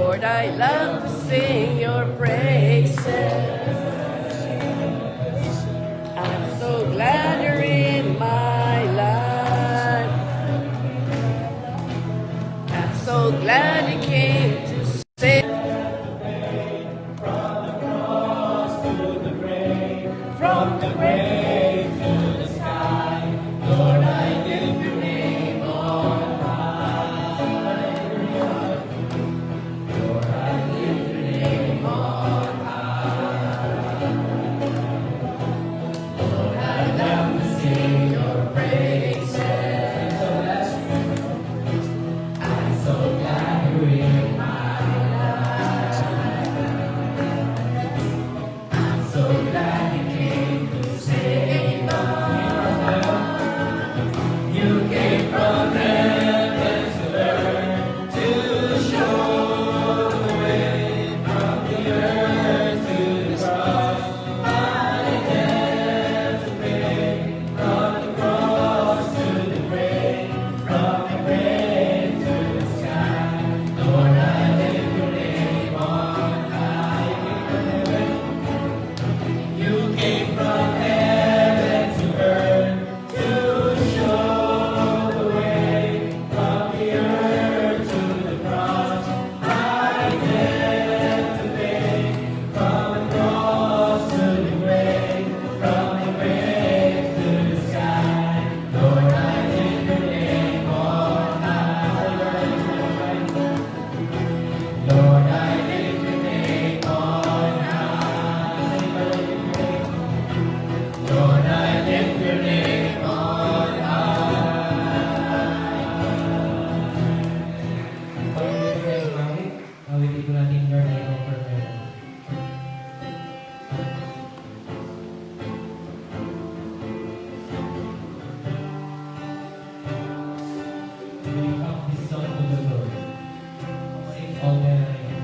Lord, I love to sing your praises. I'm so glad you're in my life. I'm so glad you came to save. From the grave to the sky, Lord, I lift your name on high. Lord, I lift your name on high. Lord, I love to sing your praises. I'm so glad you're in my life. I'm so glad you came to save us. You came from heaven to earth to show the way from the earth to the cross. I had to pay from the cross to the grave, from the grave to the sky. Lord, I lift your name on high. You came from heaven to earth to show the way from the earth to the cross. I had to pay from the cross to the grave, from the grave to the sky. Lord, I lift your name on high. Lord, I lift your name on high. Lord, I lift your name on Awitin ko natin your name forever. Bring up this song to the Lord. Sing all that I am.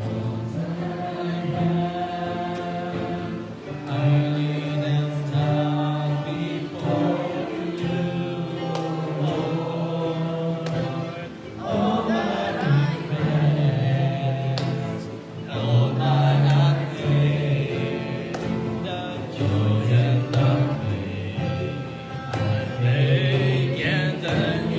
All that I am, I lay them down before you, Lord. All that I praise, all that I praise, the joy and the pain I make and then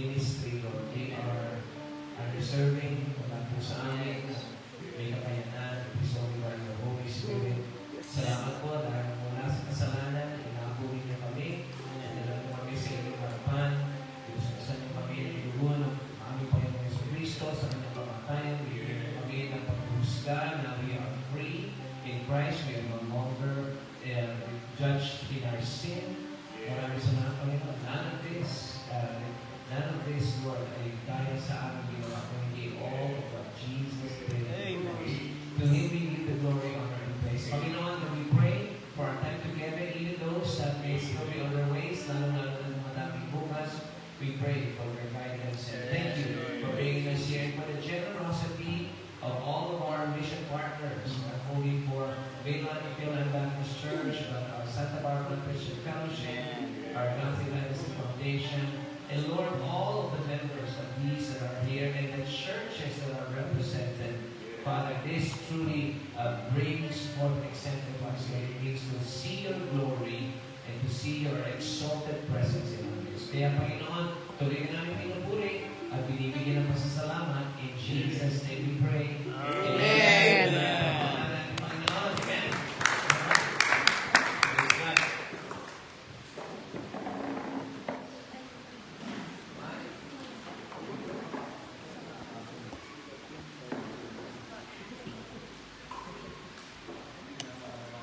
ministry, Lord. They are deserving, wala po sa amin, may kakayanan, is only by your Holy Spirit. Salamat po dahil mula sa kasalanan, inaabuli niyo kami, dinala niyo kami sa inyong harapan, inusasan niyo kami ng dugo ng aming Panginoong Yesu Cristo sa kanyang kamatayan, bigyan niyo kami ng paghuhusga na we are free in Christ, we are no longer judged in our sin. Maraming salamat, Panginoon. None of this, Lord, ay kaya sa amin ginawa kung hindi all of what Jesus did. To Him we give the glory, honor, and praise. Panginoon, we pray for our time together, even those that may still be on their ways, lalo ng madaming bukas, we pray for your guidance. And thank you for bringing us here and for the generosity of all of our mission partners, not only for Bayland Philippine Baptist Church, but our Santa Barbara Christian Fellowship, our Nancy Legacy Foundation, and Lord, all of the members of these that are here and the churches that are represented. Father, this truly brings forth an extended us. It means to see your glory and to see your exalted presence in our midst. Kaya Panginoon, tuloy na namin pinupuri at binibigyan ng pasasalamat. In Jesus' name we pray. Amen. Panginoon, amen.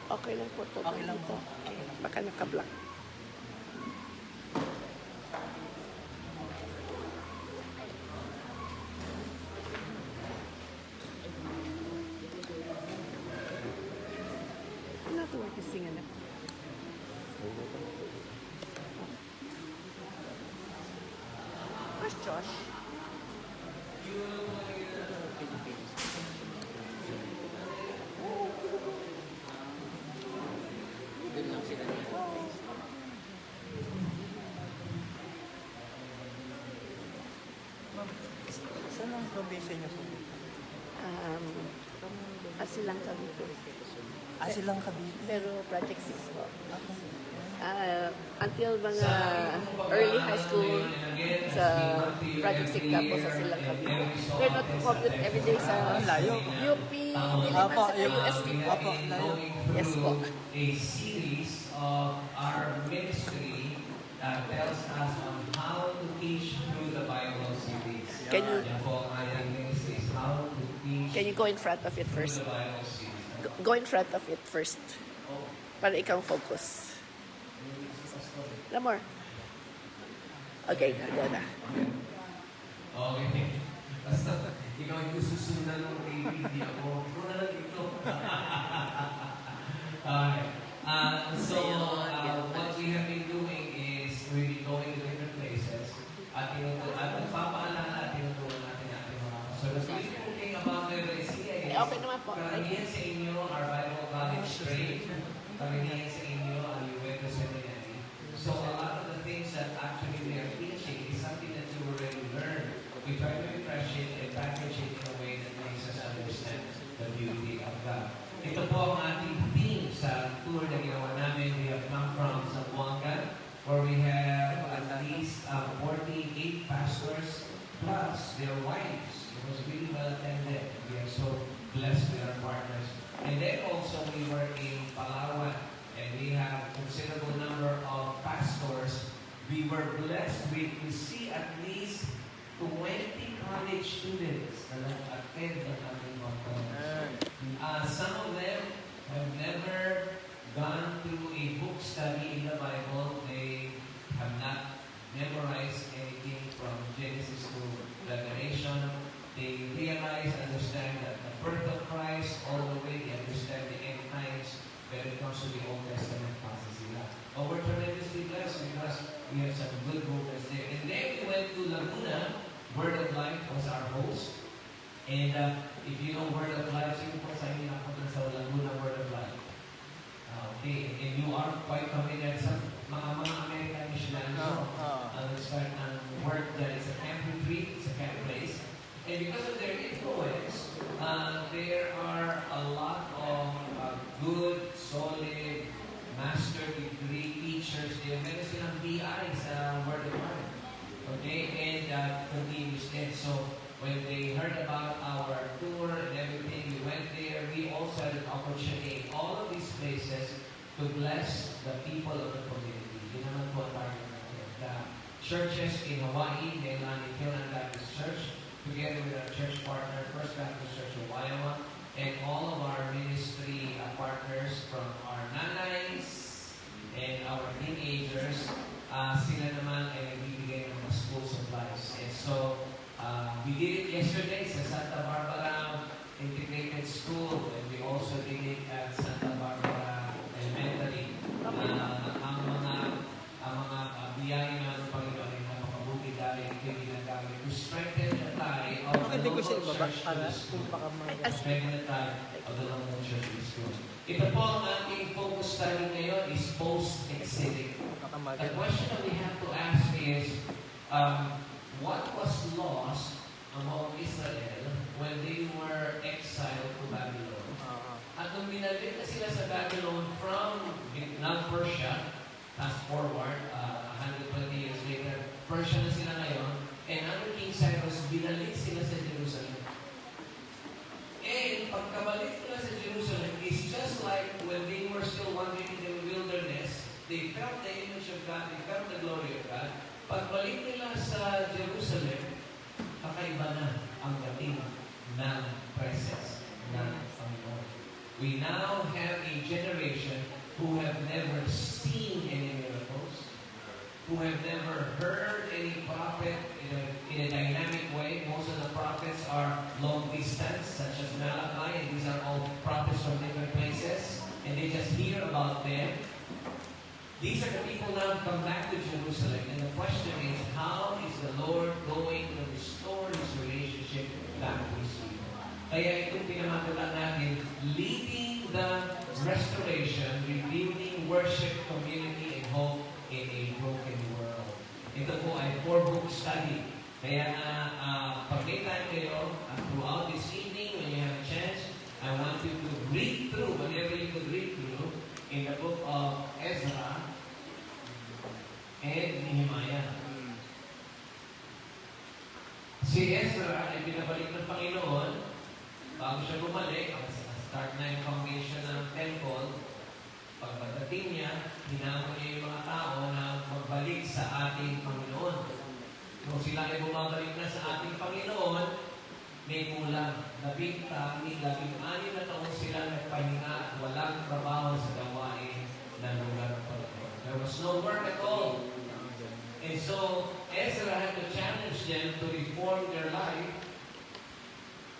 Okay lang po ito. Okay lang po. Baka nakablock. Ano ito kasi nga na? Mas Josh? Doon lang sila niya. Saan ang probinsya niyo po? Silang Cavite. Silang Cavite. Pero Project 6 po. Until mga early high school sa Project 6 tapos sa Silang Cavite. Pero not to commute everyday sa layo. UP, diliman sa UST. Apo, layo. Yes po. A series of our ministry that tells us on how to teach through the Bible series. Can you- Yan po ang ating ministry is how to teach Can you go in front of it through first? the Bible series. Go in front of it first. Para ikaw focus. Lamor. Okay, go na. Okay. Basta, ikaw yung susundan ng TV, di ako. Ikaw na lang ito. Okay. What we have been doing is really going to different places at nagpapaalala at tinutunan natin ating mga kasunod. So, we're talking about the Ecclesia. Okay naman po. Karamihan sa inyo are Bible college trained. Karamihan sa inyo are UWECO seminary. So, a lot of the things that actually we are teaching is something that you already learned. We try to refresh it and package it in a way that makes us understand the beauty of God. Ito po ang ating theme sa tour na ginawa namin. We have come from Zamboanga, where we have at least 48 pastors plus their wives. It was really well attended. We are so blessed with our partners. And then also we were in Palawan, and we have considerable number of pastors. We were blessed to see at least 20 college students na nag-attend ng aming conference. Some of them have never gone through a book study in the Bible. They have not memorized anything from Genesis to Revelation. They realize, understand that the birth of Christ, all the way they understand the end times when it comes to the Old Testament prophecy. But we're tremendously blessed because we have some good movers there. And then we went to Laguna. Word of Life was our host. And if you know Word of Life, sino po sa inyo napunta sa Laguna Word of Life? Okay, and you are quite familiar sa mga American missionaries. Start ng work that is a camp retreat, it's a camp place. And because of their influence, there are a lot of good, solid, master degree teachers. Meron silang BI sa Word of Life. Okay, and continues then. So when they heard about our tour and everything, we went there. We also had an opportunity in all of these places to bless the people of the community. Yun naman po ang target natin. The churches in Hawaii, Leilani Kilnan Baptist Church, together with our church partner, First Baptist Church of Waiawa, and all of our ministry partners from our nanays and our teenagers, sila naman ay nagbibigay ng mga school supplies. And so, we did it yesterday sa Santa Barbara Integrated School, and we also did it at Santa Barbara Elementary. Ang mga biyaya ng Panginoon ay napakabuti dahil ito yung ginagamit to strengthen the tie of the Bakit di ko siya local ibaba church to para the school. kung baka Strengthen the tie of the local church to the school. Ito po ang ating focus study ngayon is post-exilic. The question that we have to ask is, what was lost among Israel when they were exiled to Babylon? At nung binalik na sila sa Babylon from Persia, fast forward, 120 years later, Persia na sila ngayon, and under King Cyrus, binalik sila sa Jerusalem. And pagkabalik nila sa Jerusalem is just like when they were still wandering in the wilderness, they felt the image of God, they felt the glory of God. Pagbalik nila sa Jerusalem, kakaiba na ang dating ng presence ng Panginoon. We now have a generation who have never seen any miracles, who have never heard any prophet in a dynamic way. Most of the prophets are long distance, such as Malachi, and these are all prophets from different places, and they just hear about them. These are the people now who come back to Jerusalem, and the question is, how is the Lord going to restore His relationship back to His people? Kaya itong pinamagalan natin, leading the restoration, rebuilding worship, community, and hope in a broken world. Ito po ay 4-book study. Kaya pag may time kayo, throughout this evening, when you have a chance, I want you to read through, whatever you could read through, in the book of Ezra and Nehemiah. Si Ezra ay pinabalik ng Panginoon bago siya bumalik, start na yung foundation ng temple. Pagdating niya, hinamon niya yung mga tao na magbalik sa ating Panginoon. Kung sila ay bumabalik na sa ating Panginoon, may kulang. 16 na taon sila nagpahinga at walang trabaho sa gawain ng lugar ng Panginoon. There was no work at all. And so, Ezra had to challenge them to reform their life.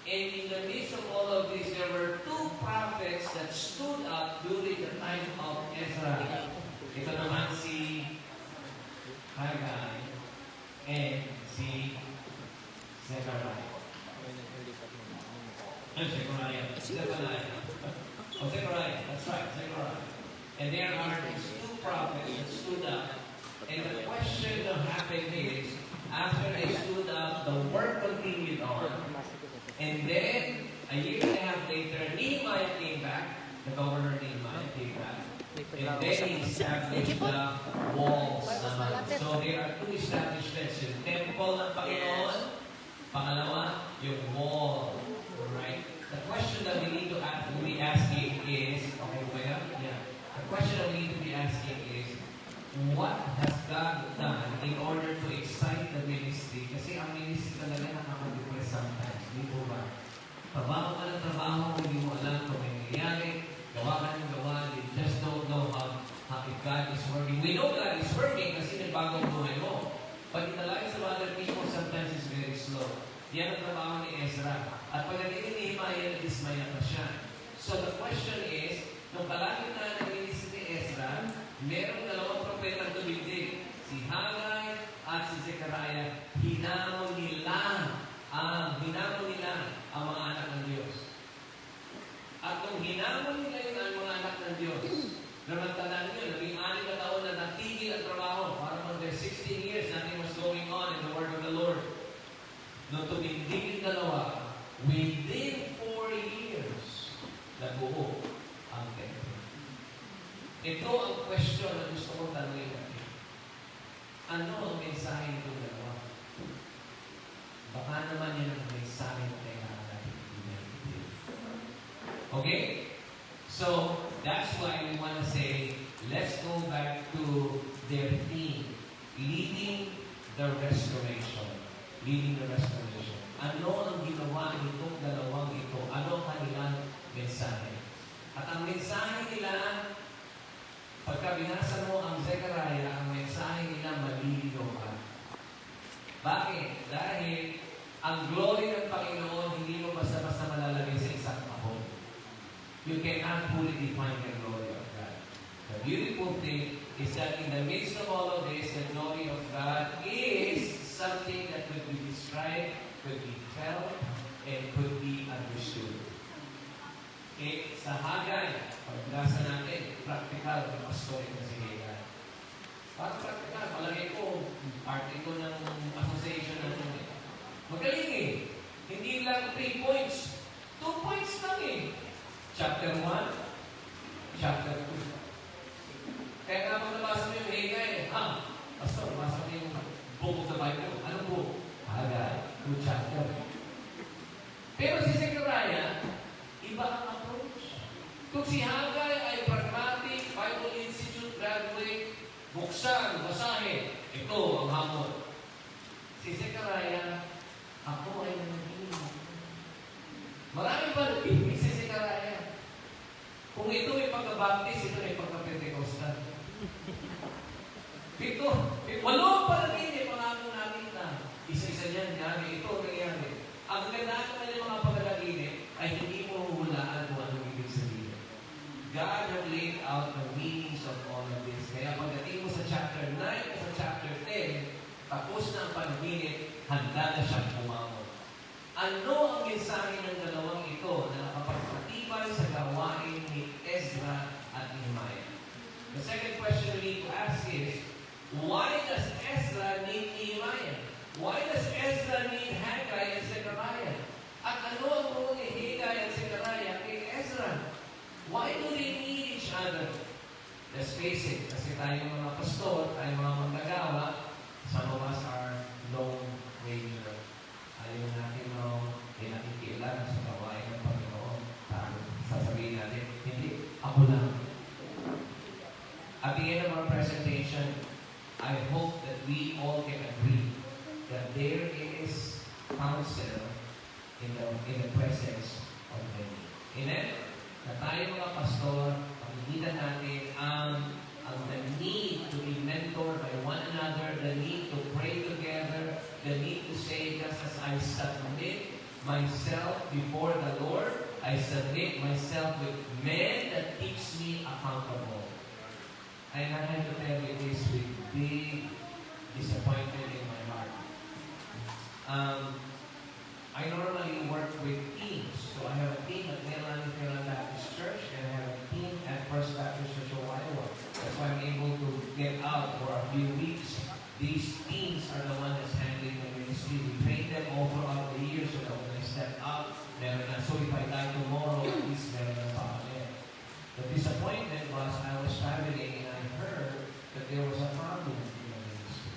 And in the midst of all of this, there were 2 prophets that stood up during the time of Ezra. Ito naman si Haggai and si Zechariah. Zechariah. Oh, Zechariah. That's right, Zechariah. And there are these 2 prophets that stood up. And the question that happened is, after they stood up, the work continued on. And then, a year and a half later, Nehemiah came back. The governor Nehemiah came back. And then he established the walls. So there are 2 establishments. Yung temple ng Panginoon. Pangalawa, yung wall. Right? The question that we need to be asking is, okay ba yan? Yeah. The question that we need to be asking is, what has God done in order to excite the ministry? Kasi ang ministry talaga nakaka-depress sometimes. Hindi po ba? Trabaho ka ng trabaho, hindi mo alam kung may nangyayari. Gawa ka ng gawa, you just don't know how if God is working. We know God is working kasi nagbago ang buhay mo. But in the lives of other people, sometimes it's very slow. Yan ang trabaho ni Ezra. At pagdating ni Nehemiah, dismaya pa siya. So the question is, nung kalagitnaan ng ministry ni Ezra, merong 2 propetang tumindig. Si Haggai at si Zechariah. Hinamon nila ang mga anak ng Diyos. At nung hinamon nila yun ang mga anak ng Diyos, namantalaan nyo, 16 na taon na natigil ang trabaho. Para for their 16 years, nothing was going on in the word of the Lord. Nung tumindig yung 2, within 4 years, nabuo ang temple. Ito ang question na gusto kong tanungin natin. Ano ang mensahe nitong 2? Okay? So, that's why we want to say, let's go back to their theme, leading the restoration. Leading the restoration. Ano ang ginawa nitong dalawang ito? Ano ang kanilang mensahe? At ang mensahe nila, pagka binasa mo ang Zechariah, ang mensahe nila malilinaw ka. Bakit? Dahil ang glory ng Panginoon hindi mo basta-basta malalagay sa isang kahon. You cannot fully define the glory of God. The beautiful thing is that in the midst of all of this, the glory of God is something that could be described, could be felt, and could be understood. Okay? Sa Hagay, pagbasa natin, practical, ng pastor ito si Hagay. Parang practical, palagay ko, article ng association natin. Magaling eh. Hindi lang 3 points. 2 points lang eh. Chapter 1, chapter 2. Kaya nga pag nabasa mo yung Hagay, pastor, nabasa mo yung book of the Bible. Anong book? Hagay, 2 chapter. Pero si Zechariah, iba ang approach. Kung si Hagay ay pragmatic, Bible Institute graduate, buksan, basahin, ito ang hamon. Si Zechariah, ako ay nanginig. Maraming pa nagpipig si Zechariah. Kung ito ay pagkabaptis, ito ay pagka-Pentecostal. Ito, 8 pa naginig, pangako natin na. Isa-isa niyan, nangyari, ito nangyari. Ang ganda naman yung mga pagkalaginig ay hindi mo hulaan kung anong ibig sabihin. God have laid out the meanings of all of this. Kaya pagdating mo sa chapter 9 o sa chapter 10, tapos na ang panaginip, handa na siyang pumamot. Ano ang mensahe ng dalawang ito na nakapagpatibay sa gawain ni Ezra at Nehemiah? The second question we need to ask is, why does Ezra need Nehemiah? Why does Ezra need Haggai and Zechariah? At ano ang role ni Haggai at Zechariah kay Ezra? Why do they need each other? Let's face it, kasi tayong mga pastor, tayong mga manggagawa, some of us are lone ranger. Ayaw natin nakikialam sa gawain ng Panginoon. Sasabihin natin, hindi, ako lang. At the end of our presentation, I hope that we all can agree that there is counsel in the presence of many. Amen? Na tayo mga pastor, pakikita natin ang the need to be mentored by one another, the need to pray together, the need to say, just as I submit myself before the Lord, I submit myself with men that keeps me accountable. And I have to tell you this with big disappointment in my heart. I normally work with teams. So I have a team at Mainland Baptist Church, and I have a team at First Baptist Church of Iowa. That's why I'm able to get out for a few weeks. These teams are the ones that's handling the ministry. We train them all throughout the year so that when I step out, so if I die tomorrow, at least meron na pa kami. The disappointment was I was traveling and I heard that there was a problem in the ministry.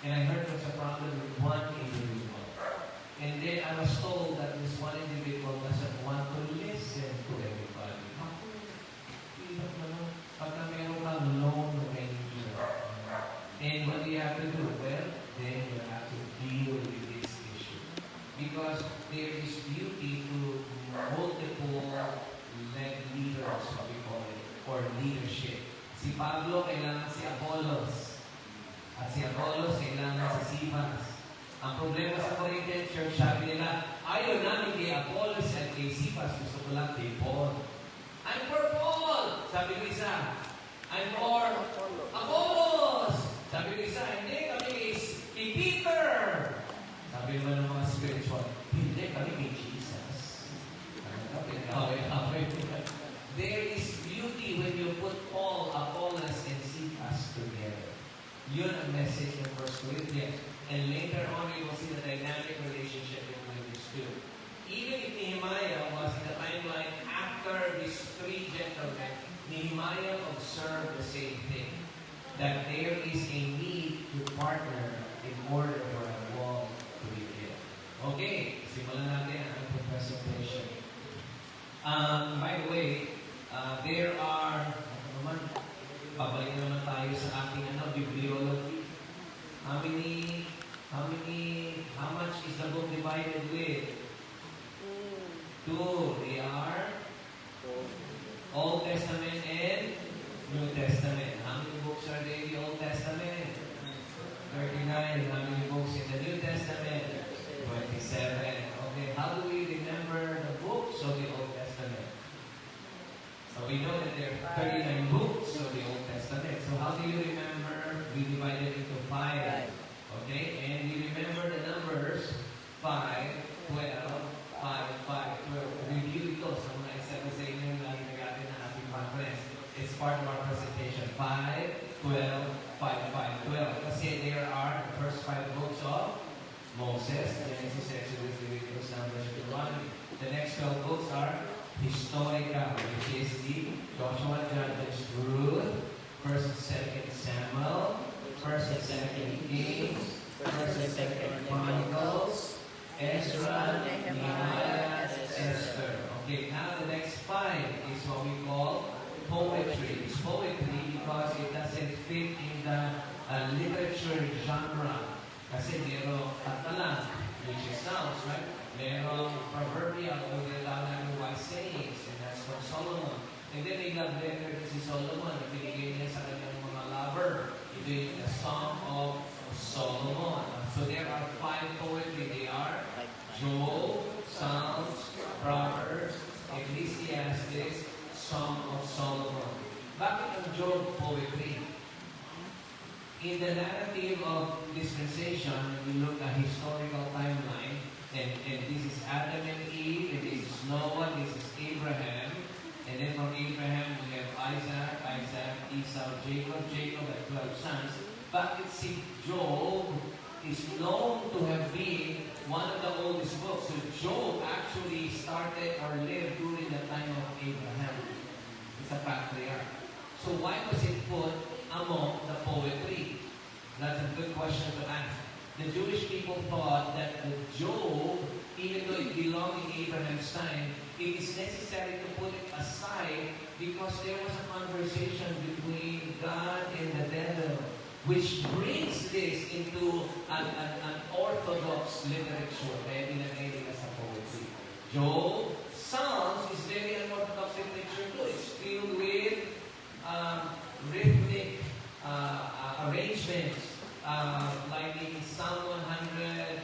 And I heard there was a problem with one individual. And then I was told that this one individual doesn't want to listen to everybody. Ako, ilang naman, pagka meron kang lone ranger. And what do you have to do? Well, then you have to deal with this issue. Because there is beauty to multiple leaders, what we call it, or leadership. Si Pablo kailangan si Apollos. At si Apollos kailangan si Cephas. Ang problema sa Corinthian Church, sabi nila, ayaw namin kay Apollos at kay Cephas, gusto ko lang kay Paul. I'm for Paul! Sabi ko isa. I'm for Apollos! Sabi ko isa, hindi, kami kay Peter! Sabi naman ng mga spiritual, hindi, kami kay Jesus. There is beauty when you put Paul, Apollos, and Cephas together. Yun ang message ng 1 Corinthians. And later on, we will see the dynamic relationship between these two. Even if Nehemiah was in the timeline after these 3 gentlemen, Nehemiah observed the same thing. That there is a need to partner in order for a wall to be built. Okay, simulan natin ang ating presentation. By the way, there are, ano naman, babalik naman tayo sa ating bibliology. How much is the book divided with? Two. They are Old Testament and New Testament. How many books are there in the Old Testament? 39. How many books in the New Testament? 27. Okay, how do we remember the books of the Old Testament? So we know that there are 39 books of the Old Testament. So how do you remember? We divided into 5. Okay, and you remember the numbers 5, 12, 5, 5, 12. Review ito sa mga isabi sa inyo yung lagi nagatin ng ating conference. It's part of our presentation. 5, 12, 5, 5, 12. Kasi there are the first 5 books of Moses, Genesis, Exodus, Leviticus, Numbers, Deuteronomy. The next 12 books are historical, which is the Joshua, Judges, Ruth, 1st and 2nd Samuel, 1st and 2nd Kings, 1st and 2nd Chronicles, Ezra, Nehemiah, Esther. Okay, now the next 5 is what we call poetry. It's poetry because it doesn't fit in the literature genre. Kasi merong katalan, which is sounds, right? Merong proverbial, o tinatawag ng wise sayings, and that's from Solomon. And then may love letter si Solomon na pinigay niya sa kanyang mga lover. Ito yung the Song of Solomon. So there are 5 poetry. They are Job, Psalms, Proverbs, Ecclesiastes, Song of Solomon. Bakit ang Job poetry? In the narrative of dispensation, we look at historical timeline, and this is Adam and Eve, and this is Noah, this is Abraham, and then from Abraham we have Isaac, Esau, Jacob had 12 sons. Bakit si Job is known to have been one of the oldest books? So Job actually started or lived during the time of Abraham. It's a patriarch. So why was it put among the poetry? That's a good question to ask. The Jewish people thought that the Job, even though it belonged in Abraham's time, it is necessary to put it aside because there was a conversation between God and the devil, which brings this into an orthodox literature. Kaya binagay nila sa poetry. Job, Psalms is very unorthodox literature too. It's filled with rhythmic arrangements, like in Psalm 100,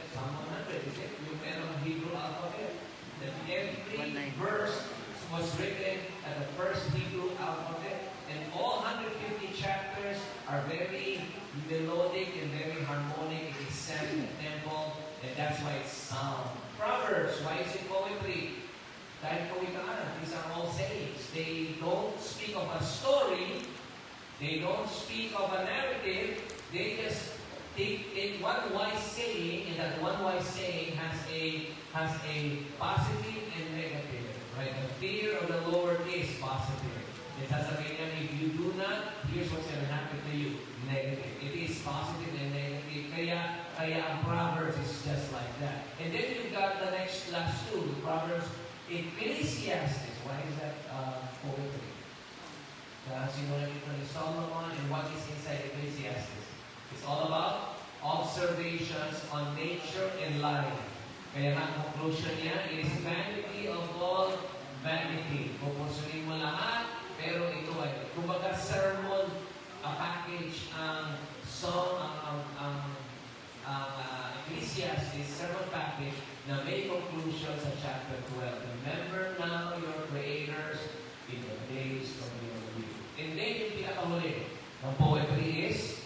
is it? Yung merong Hebrew alphabet. That every verse was written at the first Hebrew alphabet, and all 150 chapters are very melodic and very harmonic. It is set in the temple, and that's why it's Psalm. Proverbs, why is it poetry? Dahil kawikaan, these are all sayings. They don't speak of a story. They don't speak of a narrative. They just take one wise saying, and that one wise saying has a positive and negative. Right? The fear of the Lord is positive. It sasabihin niya, if you do not, here's what's going to happen to you. Negative. It is positive and negative. Kaya ang Proverbs is just like that. And then you've got the last two, the Proverbs, Ecclesiastes. Why is that poetry? Simulan ito ni Solomon, and what is inside Ecclesiastes? It's all about observations on nature and life. Kaya ang conclusion niya is vanity of all vanity. Pupusunin mo lahat, pero ito ay, kumbaga sermon, a package, ang song, ang Ecclesiastes, sermon package, na may conclusion sa chapter 12. Remember now your creators in the days of your youth. And then yung pinakahuli, ang poetry is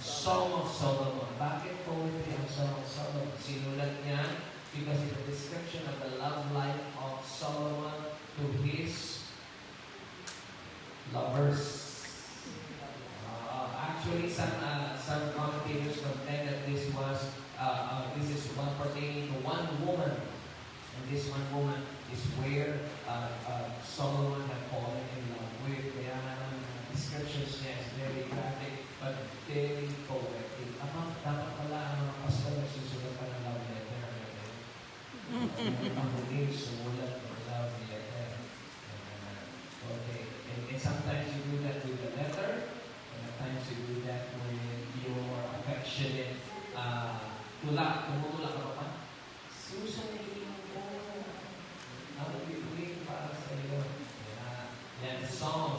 Song of Solomon. Bakit poetry ang Song of Solomon? Sinulat niya because it's a description of the love life of Solomon to his lovers. Actually, some commentators contend that this is one pertaining to one woman, and this one woman is where Solomon had fallen in love with. Kaya descriptions niya is very graphic, but very poetic. Dapat pala ang mga pastor nagsusulat pa ng love letter. Ang huli, sumulat ng love letter. Tulak, tumutulak ka pa pa. Susundin mo. Ang bibigay para sa iyo. Yan, song.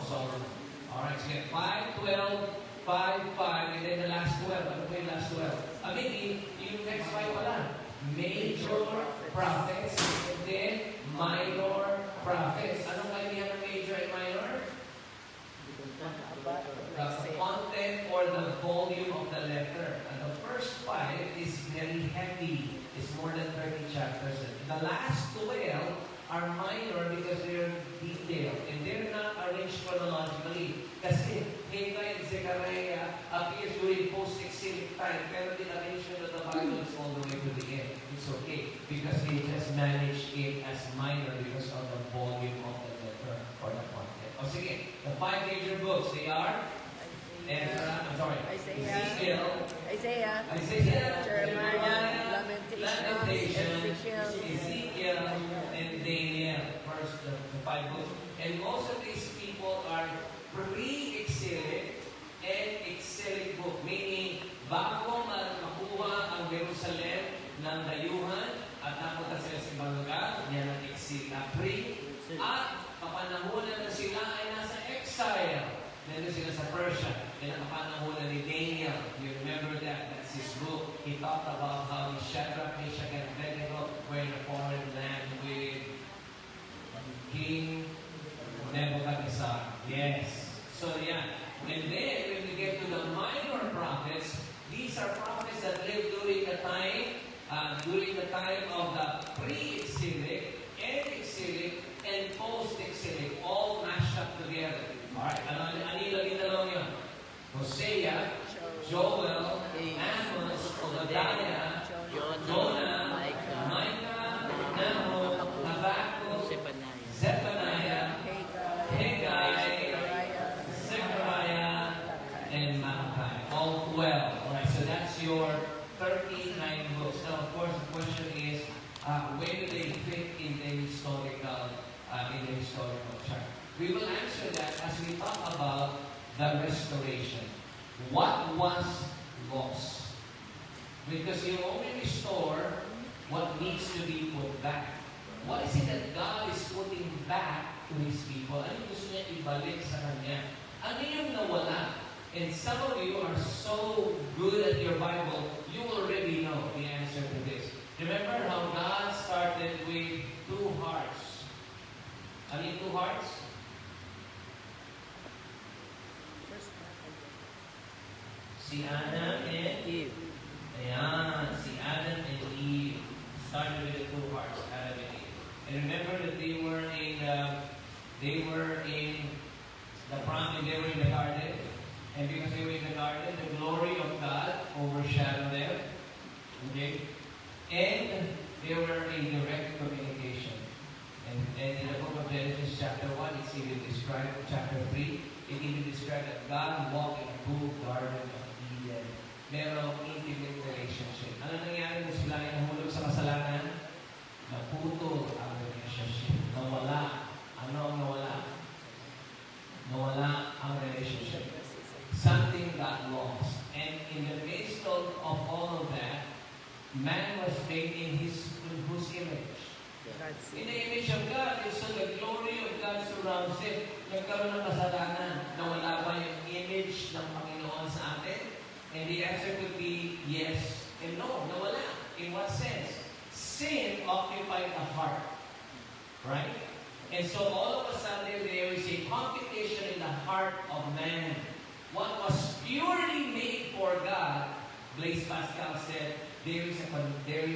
Alright, so get 5, 12, 5, 5, and then the last 12. Ano ba yung last 12? I mean, yung next 5 pala. Major prophets, and then minor prophets. Anong kailangan ng major and minor? The content or the volume of the letter. And the first 5 is very heavy. It's more than 30 chapters. The last 12 are minor because they're detailed and they're not arranged chronologically. Kasi Haggai and Zechariah appears during post-exilic time, pero the arrangement of the Bible is all the way to the end. It's okay because they just managed it as minor because of the volume of the letter or the content. O sige, the 5 major books, they are Ezra, Isaiah, Isaiah, Jeremiah, Lamentations, Ezekiel, and Daniel. First, the 5 books. And most of these people are pre-exilic and exilic book. Meaning, bago makuha ang Jerusalem ng dayuhan at napunta sila sa ibang lugar, yan ang exil na pre. At kapanahunan na sila ay nasa exile. Nandun sila sa Persia. Yan ang kapanahunan ni Daniel. You remember that? That's his book. He talked about how Shadrach, Meshach, and Abednego were in a foreign land with King Nebuchadnezzar. Yes. So yeah. And then, when we get to the minor prophets, these are prophets that lived during the time of the pre-exilic, and exilic, and post-exilic, all mashed up together. Alright, ano yung dalawang yun? Hosea, Joel, Amos, Obadiah, Jonah, Micah, Nahum, Habakkuk, Zephaniah, Haggai, Zechariah, and Malachi. All 12. Alright, so that's your 39 books. Now, of course, the question is, where do they fit in the historical chart? We will answer that as we talk about the restoration. What was lost? Because you only restore what needs to be put back. What is it that God is putting back to His people? Ano yung gusto niya ibalik sa Kanya? Ano yung nawala? And some of you are so good at your Bible, you already know the answer to this. Remember how God started with 2 hearts? Ano yung 2 hearts? Si Adam and Eve. Ayan, si Adam and Eve started with the 2 hearts, Adam and Eve. And remember that they were in the garden. And because they were in the garden, the glory of God overshadowed them. Okay? And they were in direct communication. And in the book of Genesis chapter 1, it's even described, chapter 3, it even described that God walked in a cool garden of Eden. Merong intimate relationship. Ano nangyari nung sila ay nahulog sa kasalanan? Naputol ang relationship. Nawala. Ano ang nawala? Nawala ang relationship. Something got lost. And in the midst of all of that, man was made in whose image? In the image of God. And so the glory of God surrounds it. Nagkaroon ng kasalanan. Nawala ba yung image ng Panginoon sa atin? And the answer could be yes and no. Nawala. In what sense? Sin occupied the heart. Right? And so all of a sudden there is a competition in the heart of man. What was purely made for God, Blaise Pascal said, there is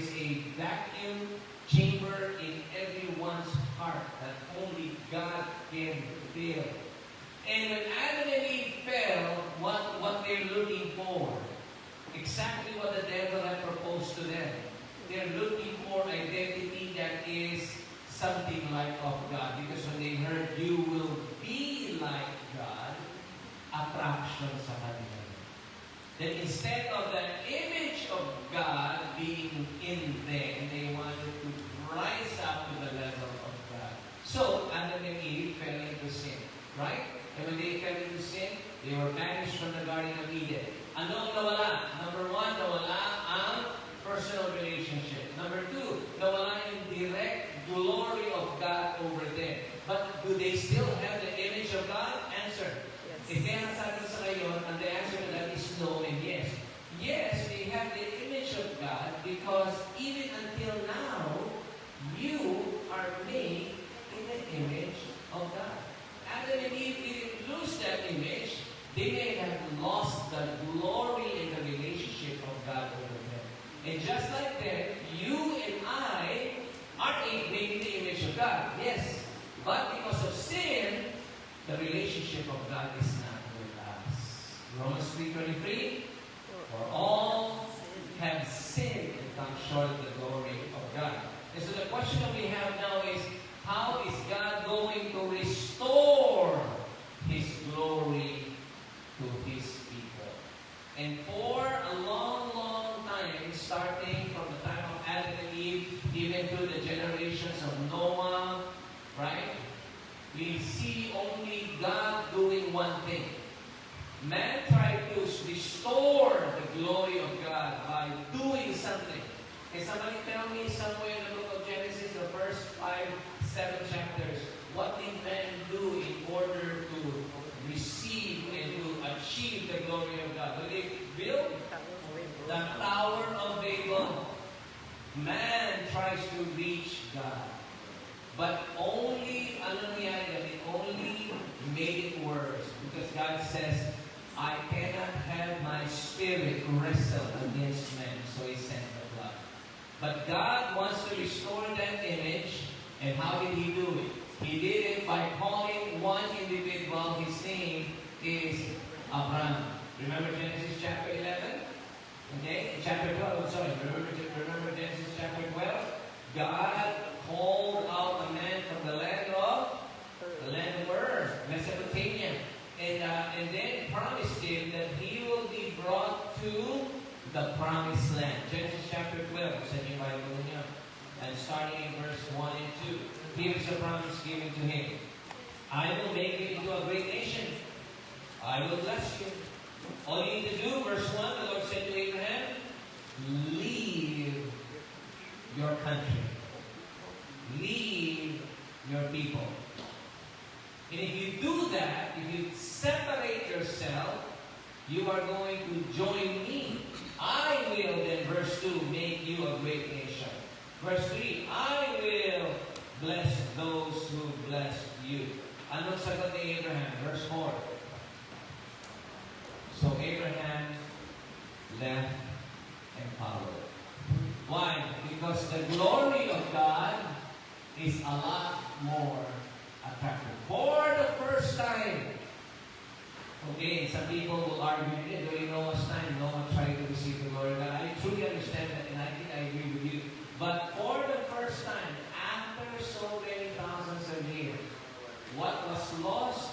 a vacuum chamber in everyone's heart that only God can fill. And when Adam and Eve fell, what they're looking for, exactly what the devil had proposed to them. They're looking for identity that is something like of God. Because when they heard, you will be like God, attraction sa kanila. Then instead of the image of God being in them, they wanted to rise up to the level of God. So, Adam and Eve fell into sin. Right? And when they fell into sin, they were banished from the Garden of Eden. Ano ang nawala? Number 1, nawala ang personal even until now, you are made in the image of God. Adam and Eve didn't lose that image. They may have lost the glory and the relationship of God over them. And just like that, you and I are made in the image of God. Yes. But because of sin, the relationship of God is not with us. Romans 3:23, for all have sinned and come short of the glory of God. And so the question that we have now is, how is God going to restore His glory to His people? And for a long, long time, starting from the time of Adam and Eve, even through the generations of Noah, right? We see only God doing one thing. Man tried to restore the glory of God by doing something. Can somebody tell me somewhere in the book of Genesis, the first 5-7 chapters, what did man do in order to receive and to achieve the glory of God? What did they build? The Tower of Babel. Man tries to reach God. But only, it only made it worse. Because God says, I cannot have my spirit wrestle against men. So He sent the blood. But God wants to restore that image. And how did He do it? He did it by calling one individual. His name is Abraham. Remember Genesis chapter 11? Okay? Chapter 12, sorry. Remember Genesis chapter 12? God called out a man from the land of Ur, Mesopotamia. And then promised him that he will be brought to the promised land. Genesis chapter 12, sa inyo Bible niyo. And starting in verse 1 and 2. Here is the promise given to him. I will make you into a great nation. I will bless you. All you need to do, verse 1, the Lord said to Abraham, leave your country. Leave your people. And if you do that, if you separate yourself, you are going to join me. I will, then verse 2, make you a great nation. Verse 3, I will bless those who bless you. Anong sagot ni Abraham? Verse 4. So Abraham left and followed. Why? Because the glory of God is a lot more attractive. For the first time, okay, some people will argue, during Noah's time, no one tried to receive the glory of God. I truly understand that, and I think I agree with you. But for the first time, after so many thousands of years, what was lost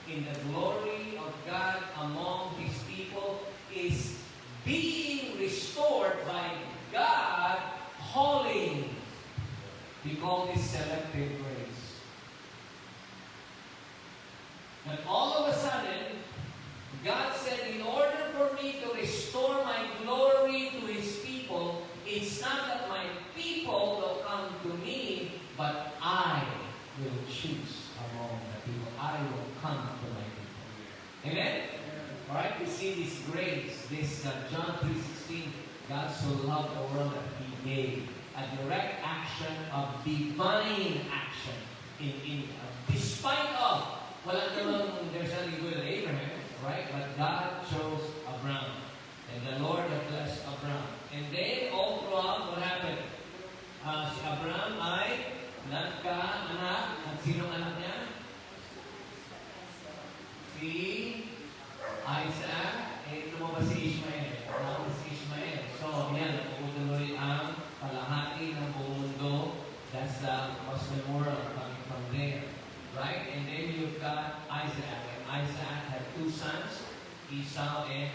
in the glory of God among His people is being restored by God calling. We call this selective grace. And all of a sudden, God said, in order for me to restore my glory to His people, it's not that my people will come to me, but I will choose among the people. I will come to my people. Amen? Alright, we see this grace, this John 3:16, God so loved the world that He gave a direct action of divine action despite of, there's nothing good at Abraham, right? But God chose Abraham. And the Lord had blessed Abraham. And then, all throughout, what happened? Si Abraham ay nagka-anak. At sinong anak niya? Si Isaac. Lumabas si Ishmael. Lumabas si Ishmael. So, yan, naputuloy ang kalahati ng buong mundo. That's the Muslim world coming from there. Right? And then you've got Isaac. And Isaac had two sons, Esau and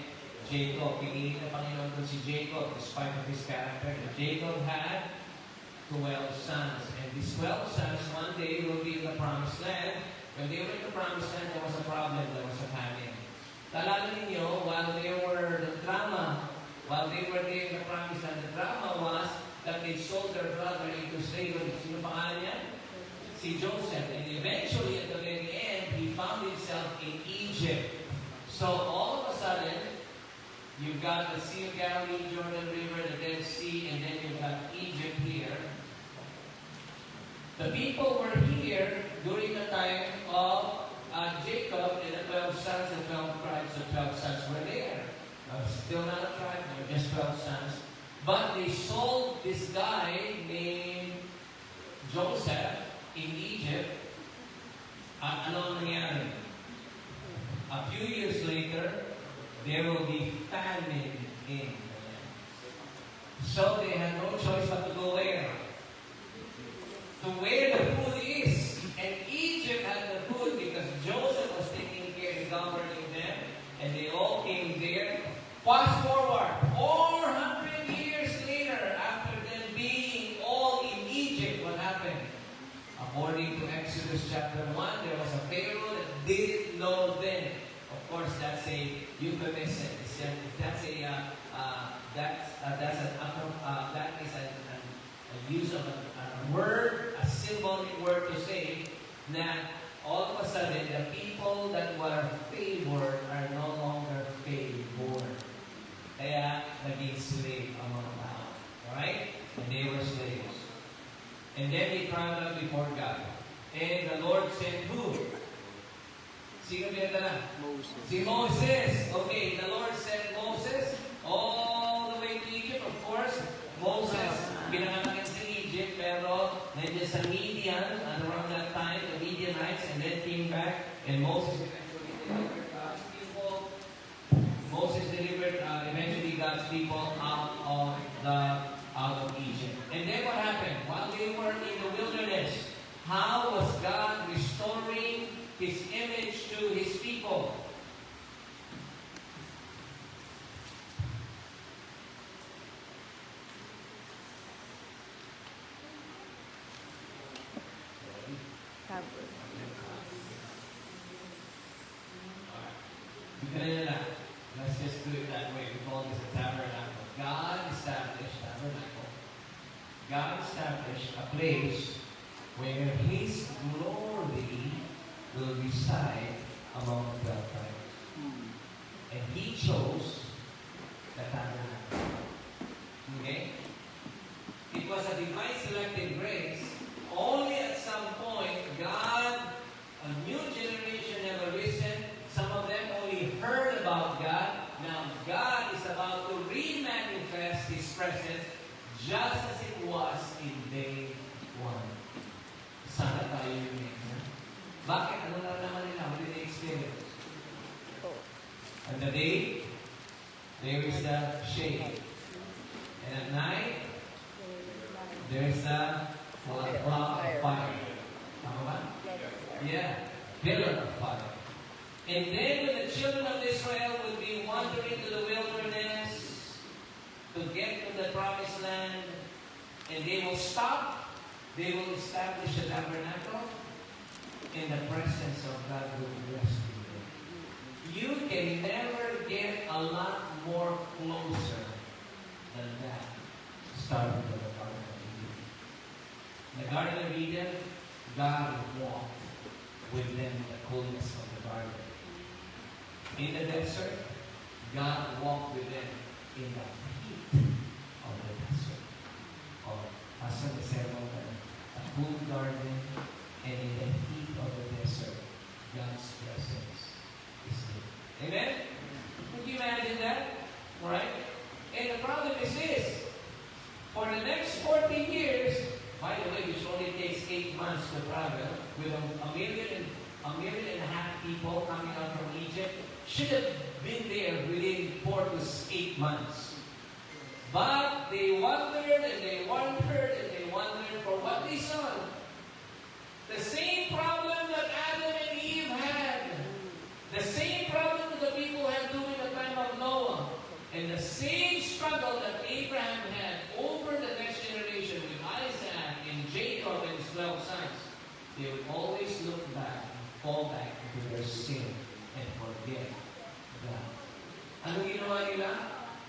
Jacob. Pinili ng Panginoon doon si Jacob, despite of his character. And Jacob had 12 sons. And these 12 sons, one day, will be in the promised land. When they were in the promised land, there was a problem. There was a famine. Talala ninyo, while they were there in the promised land, the drama was that they sold their brother into slavery. Sino pangalan niya? Si Joseph. And eventually, at the very end, he found himself in Egypt. So, all of a sudden, You've got the Sea of Galilee, Jordan River, the Dead Sea, and then you've got Egypt here. The people were here during the time of Jacob and the 12 sons, the 12 tribes, the 12 sons were there. Still not a tribe, they were just 12 sons. But they sold this guy named Joseph in Egypt. At ano ang nangyari? A few years later, there will be famine in the land. So they had no choice but to go where? To where the food is. And Egypt had the food because Joseph was taking care of governing them. And they all came there. Fast forward, 400 years later, after them being all in Egypt, what happened? According to Exodus chapter 1, there was a Pharaoh that didn't know them. Of course, that's a euphemism. That is a use of a word, a symbolic word to say that all of a sudden the people that were favored are no longer favored. Kaya naging slave ang mga tao. Alright? And they were slaves. And then they cried out before God. And the Lord sent who? Sino pinadala? Moses. Si Moses. Okay, the Lord sent Moses all the way to Egypt. Of course, Moses, pinangalan sa Egypt, pero nandiyan sa Midian, at around that time, the Midianites, and then came back, and Moses eventually delivered God's people. Moses delivered eventually God's people out of Egypt. And then what happened? While they were in the wilderness, how was God restoring His image to His people? Let's just do it that way. We call this a tabernacle. God established a place where His glory will reside among the 12 tribes. And He chose the tabernacle. Okay? It was a divine selected grace. Only at some point, God, a new generation have arisen. Some of them only heard about God. Now, God is about to re-manifest His presence just as it was in day one. Sana tayo yung next. Bakit? Ano na naman nila? What did they experience? And the day, there is the shade. And at night, there is the cloud of fire. Tama ba? Yeah. Pillar of fire. And then when the children of Israel will be wandering to the wilderness to get to the promised land, and they will stop, they will establish a tabernacle, and the presence of God will rest in them. You can never get a lot more closer than that, starting with the Garden of Eden. In the Garden of Eden, God walked with them in the coolness of the garden. In the desert, God walked with them in the heat of the desert. Pastor the sermon, a cool garden, and in the heat of the desert, God's presence is there. Amen? Could you imagine that? Alright? And the problem is this. For the next 40 years, by the way, which only takes 8 months to travel, with a million and a half people coming out from Egypt, should have been there within 4 to 8 months. But they wandered and they wandered and they wandered for what they saw. The same problem that Adam and Eve had. The same problem that the people had during the time of Noah. And the same struggle that Abraham had over the next generation with Isaac and Jacob and his 12 sons. They would always look back and fall back into their sin and forget God. Anong ginawa nila?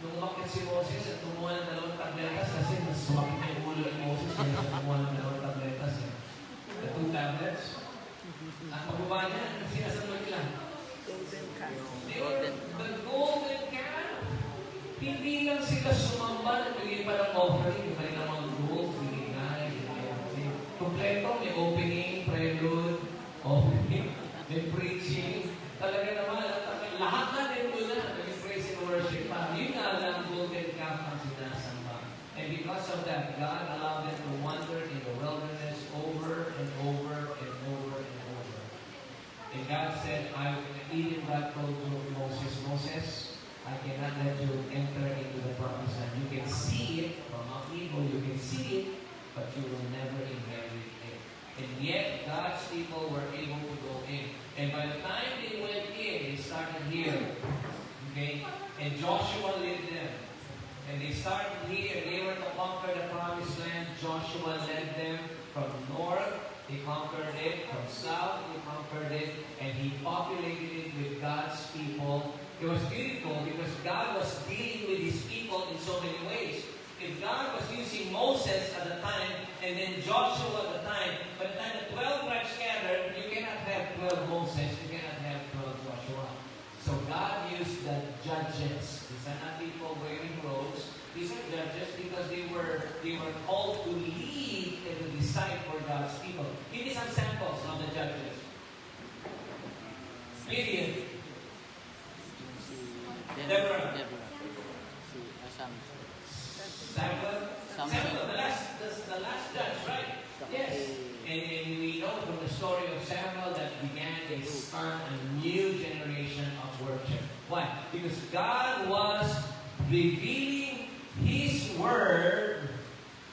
Nung umakit si Moses at kumuha ng 2 tabletas, kasi mas sumakit yung ulo ni Moses kaya siya kumuha ng 2 tabletas. The 2 tablets. At pagbaba niya, sinasagot nila. Golden calf. They were the golden calf. God allowed them to wander in the wilderness over and over and over and over. And God said, even God told Moses, I cannot let you enter into the promised land. You can see it from Mount Nebo, you can see it, but you will never inherit it. And yet, God's people were able to go in. And by the time they went in, they started here. Okay? And Joshua led them. And they started here. They were to conquer the promised land. Joshua led them from north. He conquered it. From south, he conquered it. And he populated it with God's people. It was beautiful because God was dealing with his people in so many ways. If God was using Moses at the time, and then Joshua at the time, by the time the 12 tribes scattered, you cannot have 12 Moses, you cannot have 12 Joshua. So God used the judges. These are not people wearing robes. These are judges because they were called to lead and to decide for God's people. Give me some samples of the judges. Gideon. Deborah. Si Asam. Samuel, the last judge, right? Yes. And we know from the story of Samuel that began a start a new generation of worship. Why? Because God was revealing His word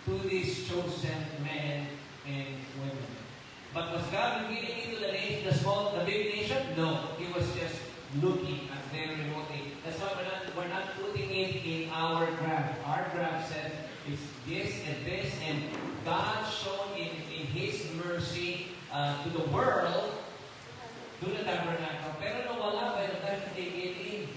to these chosen men and women. But was God revealing it to the nation, the big nation? No. He was just looking at them remotely. That's why we're not putting it in our graph. Our graph says it's this and this, and God showed in His mercy to the world, to the tabernacle. Pero nawala by the time they get in.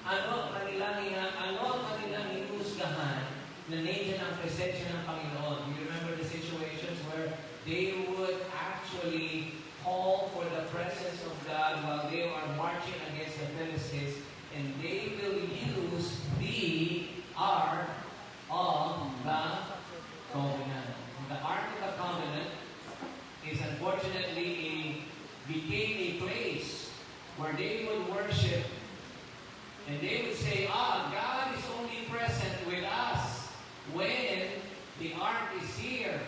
Ano ang kanilang hinusgahan na nandiyan ang presensya ng Panginoon? Do you remember the situations where they would actually call for the presence of God while they are marching against the Philistines, and they will use the Ark of the Covenant. The Ark of the Covenant is unfortunately became a place where they would worship, and they would say, God is only present with us when the Ark is here.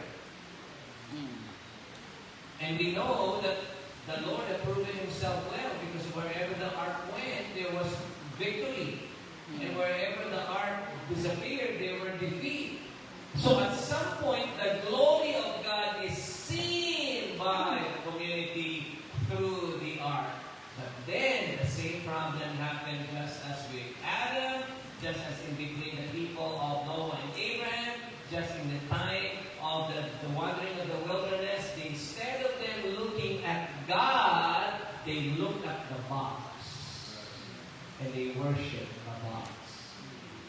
And we know that the Lord had proven Himself well, because wherever the ark went, there was victory. And wherever the ark disappeared, there were defeat. So at some point, the glory of God is seen by the community through the ark. But then, the same problem happened just as with Adam, just as in between the people of Noah and Abraham, just in the time of the wandering of the wilderness. Instead of them looking at God, they looked at the box. And they worshiped the box.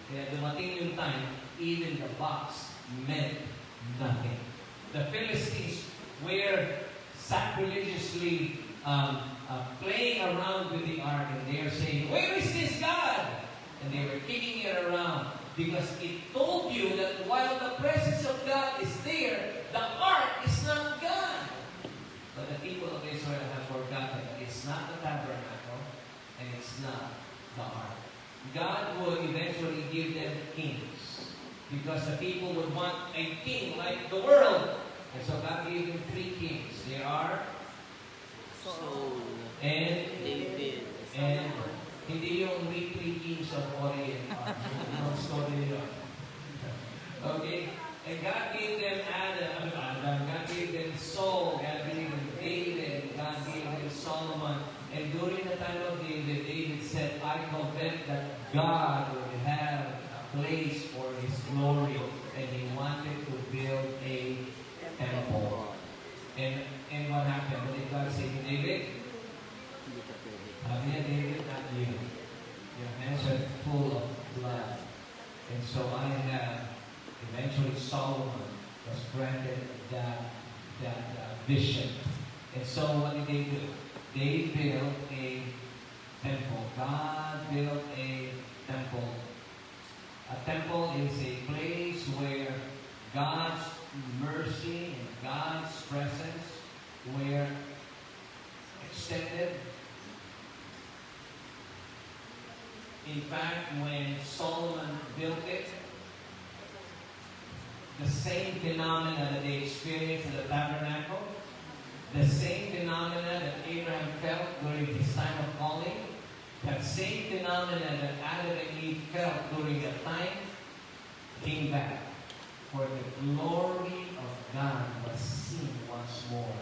Kaya dumating yung time, even the box meant nothing. The Philistines were sacrilegiously playing around with the ark, and they are saying, "Where is this God?" And they were kicking it around, because it told you that while the presence of God is there, the ark is not God. But the people of Israel have forgotten it's not the tabernacle and it's not the ark. God would eventually give them kings, because the people would want a king like the world. And so God gave them 3 kings. There are Saul. and David. and hindi yung three kings of Orient. Yung story yun. Okay? And God gave them Adam, God gave them Saul, God gave them David, God gave them Solomon. And during the time of David, David said, I confess that God would have a place for His glory. And he wanted to build a temple. And what happened? What did God say to David? David, not you. Your hands are full of blood. And so I have, eventually Solomon was granted that vision. And so what did they do? They built a temple. God built a temple. A temple is a place where God's mercy and God's presence were extended. In fact, when Solomon built it, the same phenomena that they experienced in the tabernacle, the same phenomena that Abraham felt during his time of calling, that same phenomena that Adam and Eve felt during that time, came back. For the glory of God was seen once more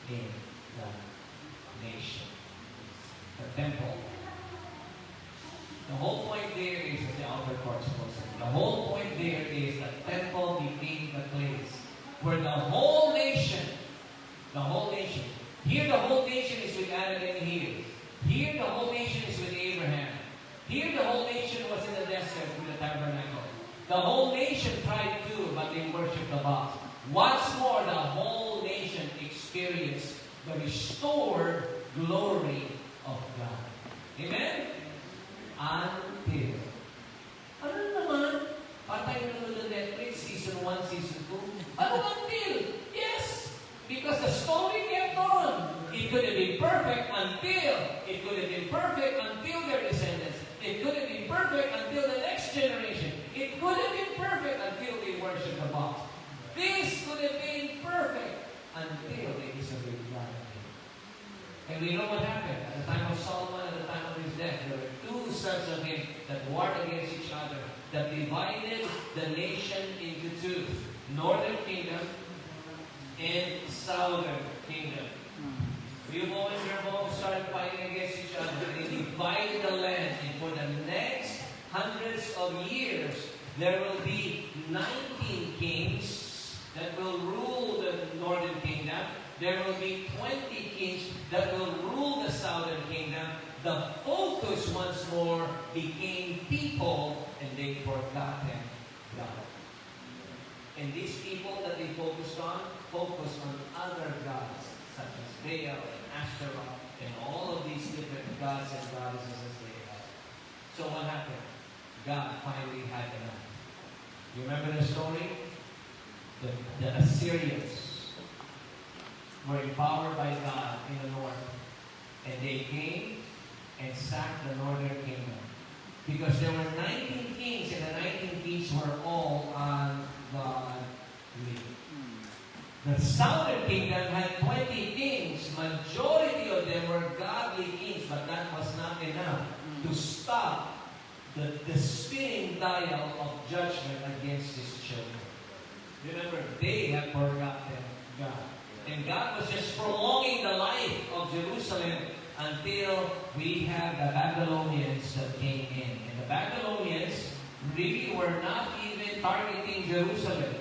in the nation. The temple. The whole point there is that the outer courts was. The whole point there is that temple became the place where the whole nation, here the whole nation is with Adam and Eve. Here the whole nation is with Abraham. Here the whole nation was in the desert with the tabernacle. The whole nation tried too, but they worshipped the Baal. Once more, the whole nation experienced the restored glory of God. Amen? Until. Ano naman? Patay na naman ng Netflix, season 1, season 2. Ano until? Yes! Because the story kept on. It could have been perfect until. It could have been perfect until their descendants. It could have been perfect until the next generation. It could have been perfect until they worship the Baal. This could have been perfect until they disobeyed God. And we know what happened. At the time of Solomon, at the time of his death, there were two sons of him that warred against each other, that divided the nation into two. Northern kingdom and southern kingdom. Rehoboam and Jeroboam started fighting against each other. They divided the land, and for the next hundreds of years, there will be 19 kings that will rule the northern kingdom. There will be 20 kings that will rule the southern kingdom. The focus once more became people, and they forgotten God. And these people that they focused on other gods, such as Baal and Ashtaroth, and all of these different gods and goddesses as they had. So what happened? God finally had enough. You remember the story? The Assyrians were empowered by God in the north. And they came and sacked the northern kingdom. Because there were 19 kings, and the 19 kings were all ungodly. The southern kingdom had 20 kings. Majority of them were godly kings, but that was not enough to stop the spinning dial of judgment against his children. Remember, they had forgotten God. And God was just prolonging the life of Jerusalem until we have the Babylonians that came in. And the Babylonians really were not even targeting Jerusalem.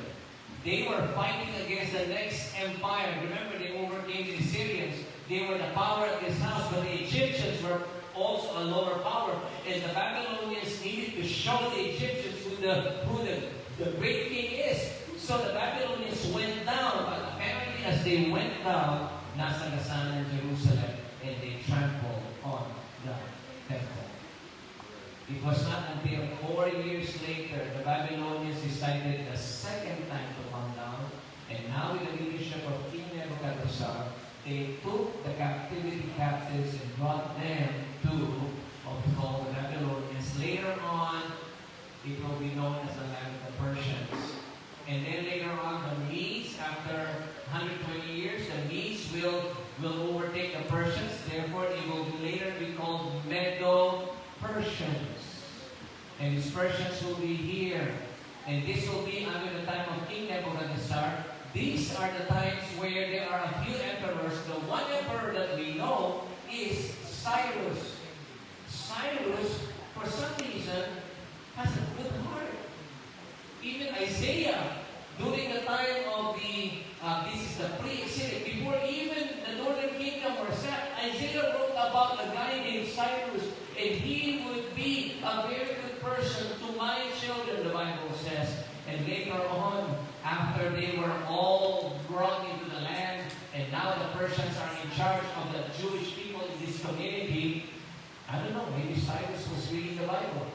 They were fighting against the next empire. Remember, they overcame the Assyrians. They were the power at this house, but the Egyptians were also a lower power. And the Babylonians needed to show the Egyptians who the great king is. So the Babylonians went down, but apparently as they went down, nasagasaan in Jerusalem, and they trampled on the temple. It was not until 4 years later, the Babylonians decided the second time to come down, and now with the leadership of King Nebuchadnezzar, they took the captivity captives and brought them to what we call the Babylonians. Later on, it will be known as the land of the Persians. And then later on, the Medes, after 120 years, the Medes will overtake the Persians. Therefore, it will later be called Medo-Persians. And these Persians will be here. And this will be under the time of King Nebuchadnezzar. These are the times where there are a few emperors. The one emperor that we know is Cyrus. Cyrus, for some reason, has a good heart. Even Isaiah, during the time of this is the pre-exilic, before even the northern kingdom were set, Isaiah wrote about a guy named Cyrus, and he would be a very good person to my children, the Bible says. And later on, after they were all brought into the land, and now the Persians are in charge of the Jewish people in this community, I don't know, maybe Cyrus was reading the Bible.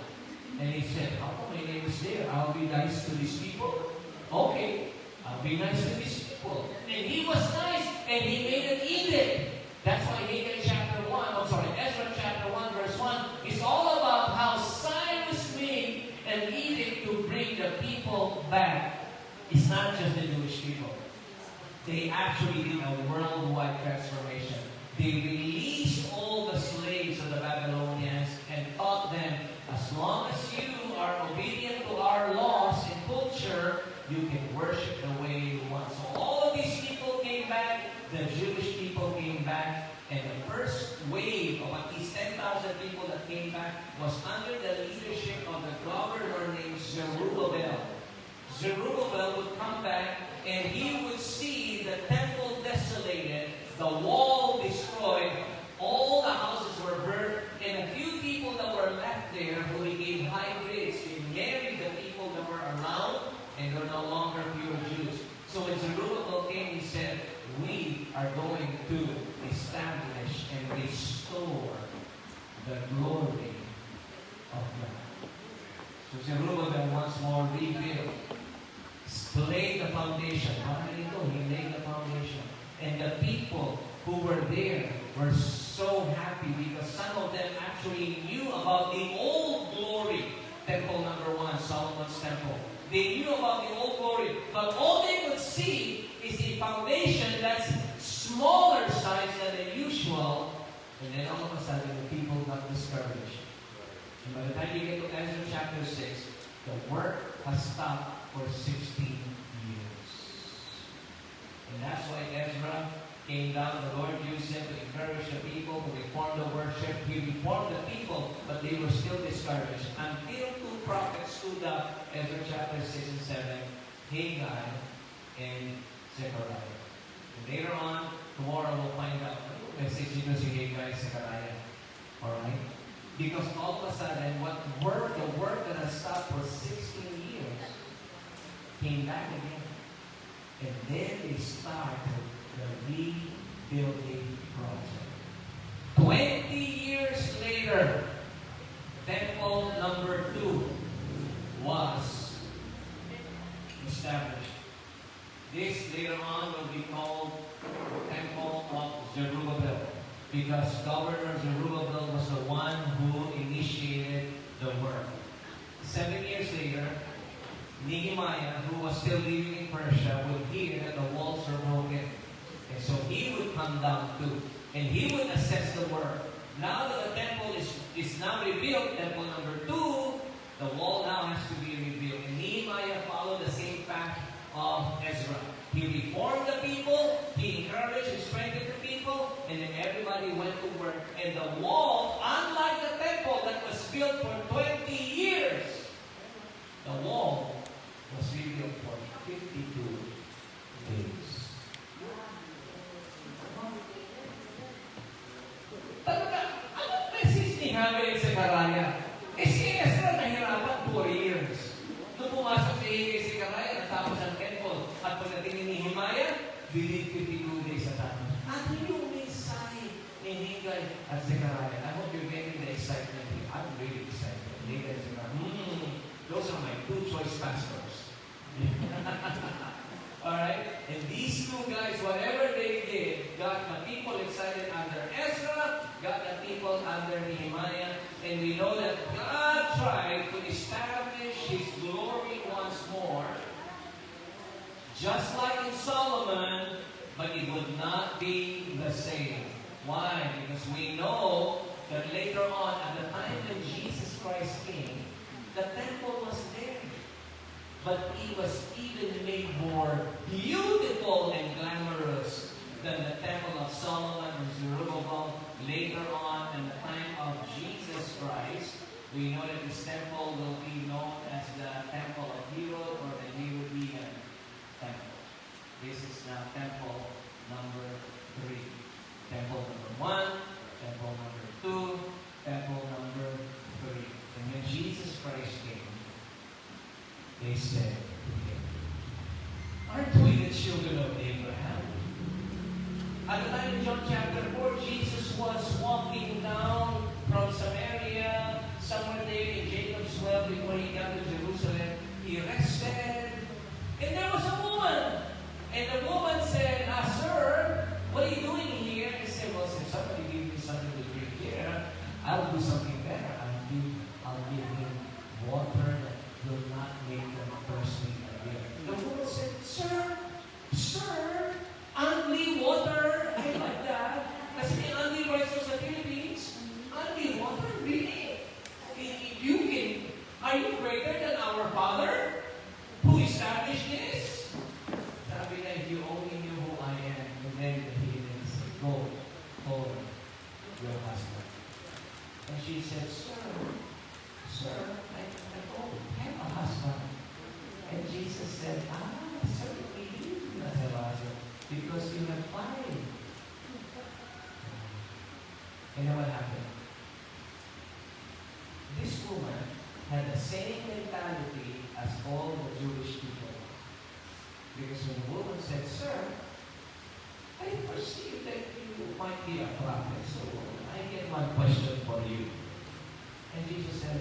And he said, how come my name is there? I'll be nice to these people. Okay, I'll be nice to these people. And he was nice, and he made an edict. That's why Ezra chapter 1, verse 1 is all about how Cyrus made an edict to bring the people back. Is it's not just the Jewish people. They actually did a worldwide transformation. They released all the slaves of the Babylonians and taught them, as long as you are obedient to our laws and culture, you can worship the way you want. So all of these people came back, the Jewish people came back, and the first wave of at least 10,000 people that came back was under the leadership of the governor named Zerubbabel. Zerubbabel would come back and he would see the temple desolated, the wall destroyed, all the houses were burned, and a few people that were left there who became hybrids, they married the people that were around, and they're no longer pure Jews. So when Zerubbabel came, he said, we are going to establish and restore the glory of God. So Zerubbabel once more rebuilt, laid the foundation. He laid the foundation. And the people who were there were so happy because some of them actually knew about the old glory. Temple number 1, Solomon's temple. They knew about the old glory, but all they could see is a foundation that's smaller size than the usual. And then all of a sudden, the people got discouraged. And by the time you get to Ezra chapter 6, the work has stopped for 16 years. And that's why Ezra came down. The Lord used him to encourage the people, to reform the worship. He reformed the people, but they were still discouraged. Until two prophets stood up, Ezra chapter 6 and 7, Haggai and Zechariah. And later on, tomorrow we'll find out what message you know si Haggai and Zechariah. Alright? Because all of a sudden, the work that has stopped for 16 years came back again. And then they started the rebuilding project. 20 years later, temple number 2 was established. This later on will be called Temple of Zerubbabel, because Governor Zerubbabel was the one who initiated the work. 7 years later, Nehemiah, who was still living in Persia, would hear that the walls are broken. And so he would come down too. And he would assess the work. Now that the temple is now rebuilt, temple number 2, the wall now has to be rebuilt. And Nehemiah followed the same path of Ezra. He reformed the people, he encouraged and strengthened the people, and then everybody went to work. And the wall, unlike the temple that was built for 20 years, the wall was rebuilt for 52 days. Talaga, anong message ni Haggai at Zechariah? Si Ezra nahirapan 4 years. Nung pumasok si Haggai at Zechariah, natapos ang temple. At pagdating ni Nehemiah, within 52 days natapos. Ano yung mensahe ni Haggai at Zechariah? I hope you're getting the excitement here. I'm really excited. Haggai at Zechariah. Those are my 2 choice pastors. Alright? And these 2 guys, whatever they did, got the people excited under Ezra, got the people under Nehemiah, and we know that God tried to establish His glory once more, just like in Solomon, but it would not be the same. Why? Because we know that later on, at the time when Jesus Christ came, the temple was there. But it was even made more beautiful and glamorous than the temple of Solomon or Zerubbabel. Later on, in the time of Jesus Christ, we know that this temple will be known as the Temple of Herod or the Herodian Temple. This is now temple number 3. Temple number 1, temple number 2, temple number 3. And when Jesus Christ came, they said to him, aren't we the children of Abraham? At the time in John chapter 4, Jesus was walking down from Samaria, somewhere there in Jacob's well before he got to Jerusalem. He rested, and there was a woman. And the woman said, sir, what are you doing here? He said, well, since somebody gave me something to drink here, I'll do something better. I'll give him water that will not make them thirsty again. The woman said, And then what happened? This woman had the same mentality as all the Jewish people. Because when the woman said, "Sir, I perceive that you might be a prophet, so I get one question for you." And Jesus said,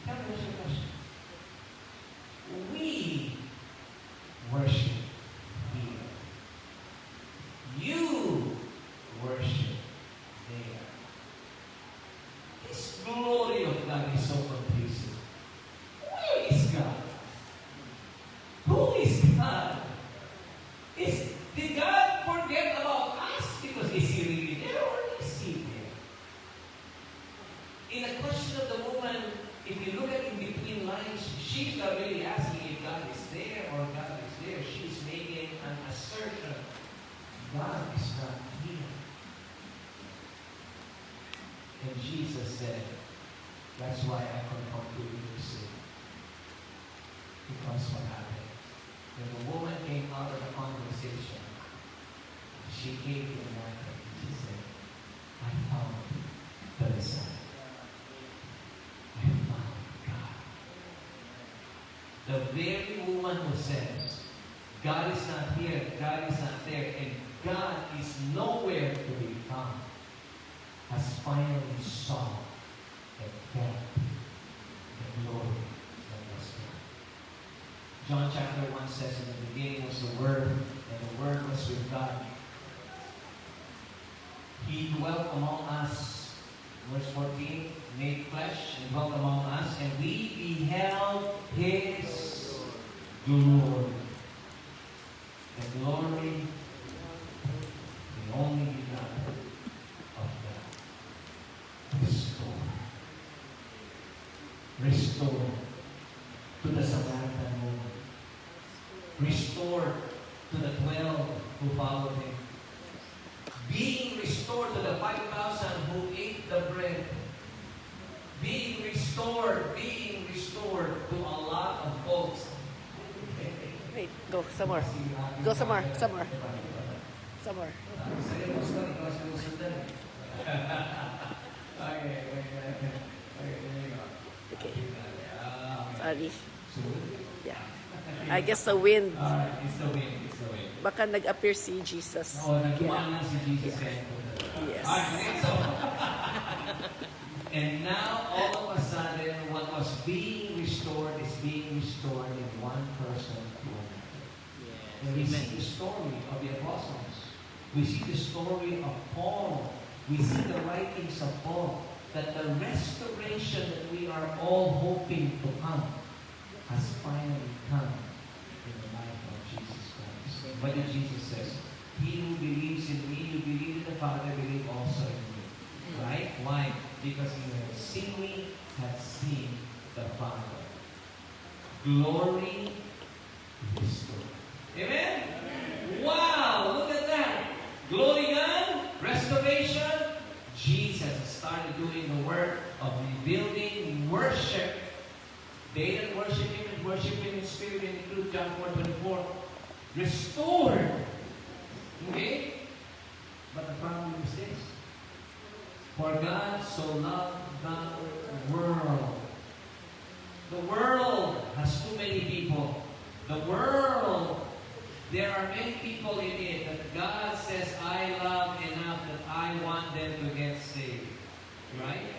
"Tell me what's your question." We worship here. You worship there. This glory of God is so confusing. Where is God? Who is God? Did God forget about us? Because is He really there or is He there? In the question of the woman, if you look at in between lines, she's not really asking if God is there or God is there. She's making an assertion. God is not here. And Jesus said, "That's why I couldn't come to you to see." Because what happened? When the woman came out of the conversation, she came to the man and she said, "I found the Messiah. I found God." The very woman who says, "God is not here, God is not there, and God is nowhere to be found," has finally saw and felt the glory that was God. John chapter 1 says, "In the beginning was the Word, and the Word was with God. He dwelt among us," verse 14, "made flesh and dwelt among us, and we beheld His glory." The glory, the only begotten of God. Restored to the Samaritan woman. Restored to the 12 who followed Him. Being restored to the 5,000 who ate the bread. Being restored to a lot of folks. Wait, go some more. Go some more. Some more. Some more. Saya gusto ikaw sinusundan eh. Okay, there you go. Okay. Okay. Sorry. Sunod. Yeah. I guess the wind. Alright, it's the wind. Baka nag-appear si Jesus. Oo, nagkuhaan lang si Jesus kaya. Yes. Alright, so. And now, all of a sudden, what was being restored is being restored in one person to another. And we see the story of the apostles. We see the story of Paul. We see the writings of Paul. That the restoration that we are all hoping to come has finally come in the life of Jesus Christ. What did Jesus say? "He who believes in me, you believe in the Father, believe also in me." Right? Why? Because he who has seen me has seen the Father. Glory restored. Amen? Wow! Look at that! Glory God, restoration. Jesus started doing the work of rebuilding worship. They that worship Him and worship Him in spirit and in truth, John 4:24. Restored. Okay? But the problem is this. For God so loved the world. The world has too many people. The world, there are many people in it that God says, "I love enough that I want them to get saved." Right?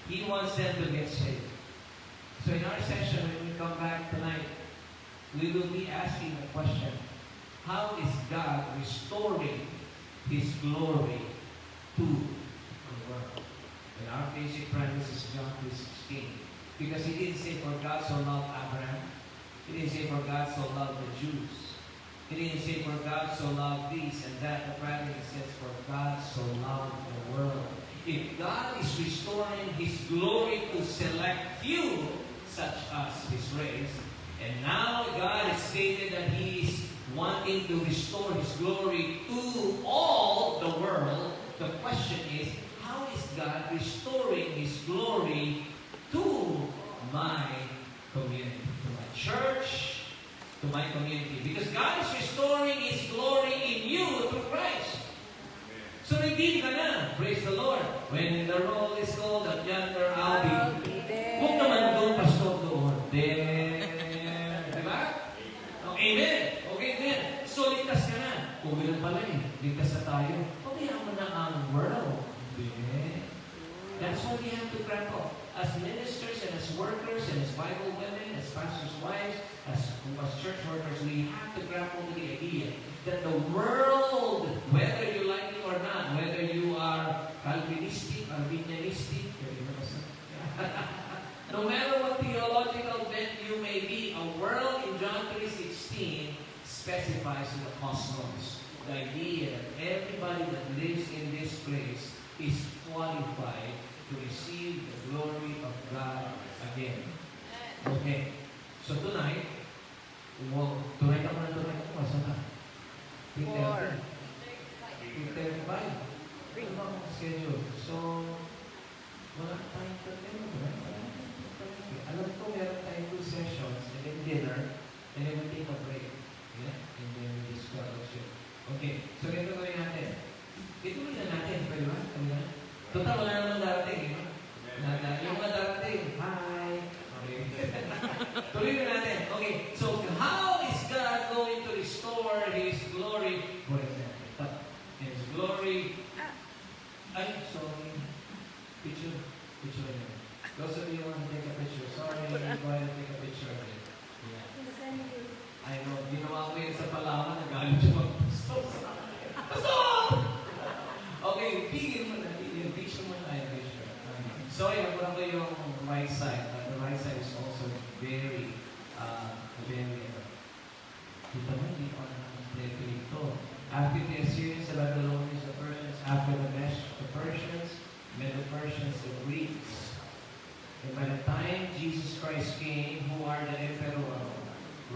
He wants them to get saved. So in our session, when we come back tonight, we will be asking the question, how is God restoring His glory to the world? And our basic premise is John 3:16. Because He didn't say, "For God so loved Abraham." He didn't say, "For God so loved the Jews." He didn't say, "For God so loved these and that," but rather He says, "For God so loved the world." If God is restoring His glory to select few, such as His race, and now God has stated that He is wanting to restore His glory to all the world, the question is, how is God restoring His glory to my community, to my church, to my community? Because God is restoring His glory in you through Christ. So redeem ka na. Praise the Lord. When the roll is called at yonder, I'll I'll be. be there. Huwag naman doon, pastor, doon. There. Diba? Oh, amen. Okay, then. So, ligtas ka na. Kung ganun pala eh. Ligtas na tayo. Pabayaan mo na ang world. Hindi. That's what we have to grapple. As ministers and as workers and as Bible women, as pastors' wives, as church workers, we have to grapple with the idea that the world, whether you like it or not, whether you are Calvinistic, Arminianistic, no matter what theological bent you may be, a world in John 3:16 specifies the cosmos. The idea that everybody that lives in this place is qualified to receive the glory of God again. Okay. So tonight, tonight ako na tonight ako. Saan na? 3:30. 3:35. Ano ba ang schedule? So, wala tayong alam ko meron tayong 2 sessions and then dinner and then we take a break. Yeah? And then we discuss fellowship. Okay. So, ganito gawin natin. Ituloy na natin. Pwede ba? Total, wala naman darating. Yung mga darating, hi! Okay. Tuloy na natin. Okay. So, how is God going to restore His glory? For example, His glory. Ay, sorry. Picture. Picture na yun. Those of you who want to take a picture, sorry, go ahead and take a picture of it. Yeah. I know, ginawa ko yun sa Palawan, nagalit yung mga pastor sa akin. Pastor! Okay, pigil mo na, pigil. Picture mo na, picture. Sorry, nakuha ko yung right side. The right side is also very, kita mo, hindi pa na-completo ito. After the Assyrians, the Babylonians, the Persians, after the Mesh, the Persians, Medo-Persians, the Greeks. And by the time Jesus Christ came, who are the emperor?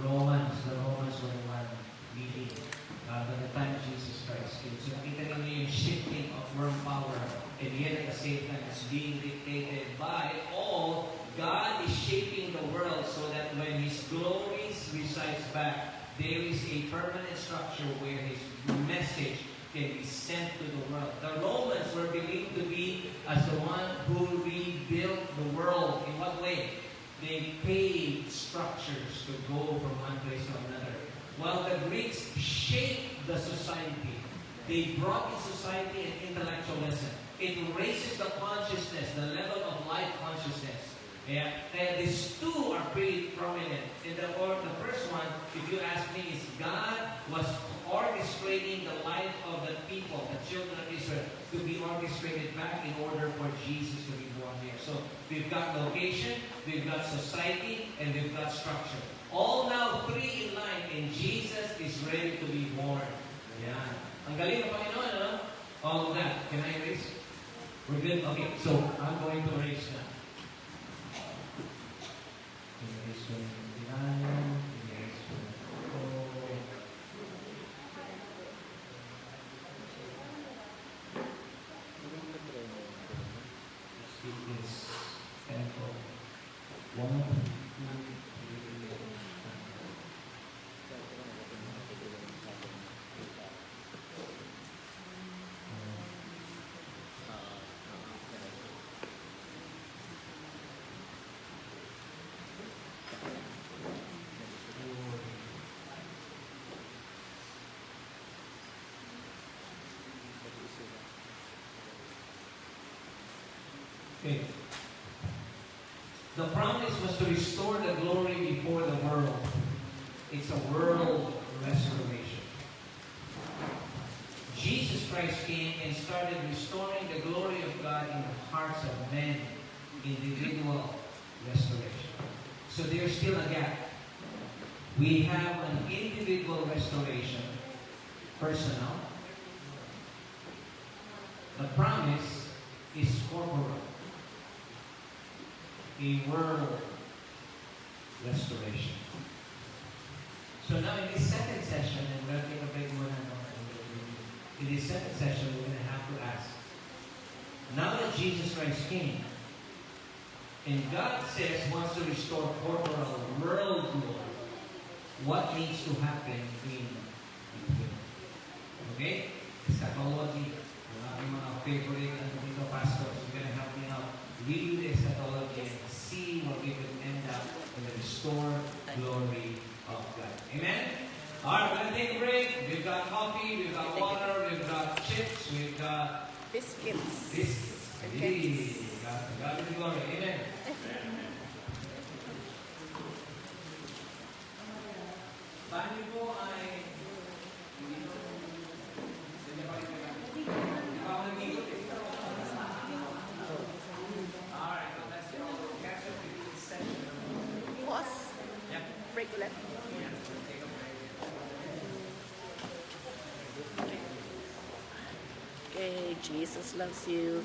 Romans. The Romans were the one leading. By the time Jesus Christ came. So nakita ninyo yung shifting of world power. And yet at the same time, it's being dictated by all. God is shaping the world so that when His glory resides back, there is a permanent structure where His message can be sent to the world. The Romans were believed to be as the one who rebuilt the world. In what way? They paved structures to go from one place to another. While the Greeks shaped the society. They brought in society an intellectualism. It raises the consciousness, the level of life consciousness. Yeah, and these two are pretty prominent. The first one, if you ask me, is God was orchestrating the life of the people, the children of Israel, to be orchestrated back in order for Jesus to be born here. So we've got location, we've got society, and we've got structure. All now 3 in line, and Jesus is ready to be born. Yeah. Ang galing ng Panginoon, ano? All of that. Can I erase? We're good? Okay, so I'm going to erase now. Erase ko yung denial, erase ko yung it is temple. 1, 2, 3, 4. Okay. The promise was to restore the glory before the world. It's a world restoration. Jesus Christ came and started restoring the glory of God in the hearts of men. Individual restoration. So there's still a gap. We have an individual restoration. Personal. The promise is corporal. A world restoration. So now in this second session, and we're going to take a break muna. In this second session, we're going to have to ask, now that Jesus Christ came, and God says wants to restore corporal world glory, what needs to happen between? Okay? Eschatology, yung aking mga favorite Dito pastors. You're going to help me out. Read this at all again. See what we will end up in the restored glory of God. Amen? Alright, we're going to take a break. We've got coffee, we've got water, we've got chips, we've got Biscuits. biscuits. Okay. God be the glory. Amen. Paano po ay hindi pa ako nag-igot eh. Alright, so that's it. We'll catch up with you in session. Pause. Yep. Break ulit. Take a break. Okay, Jesus loves you.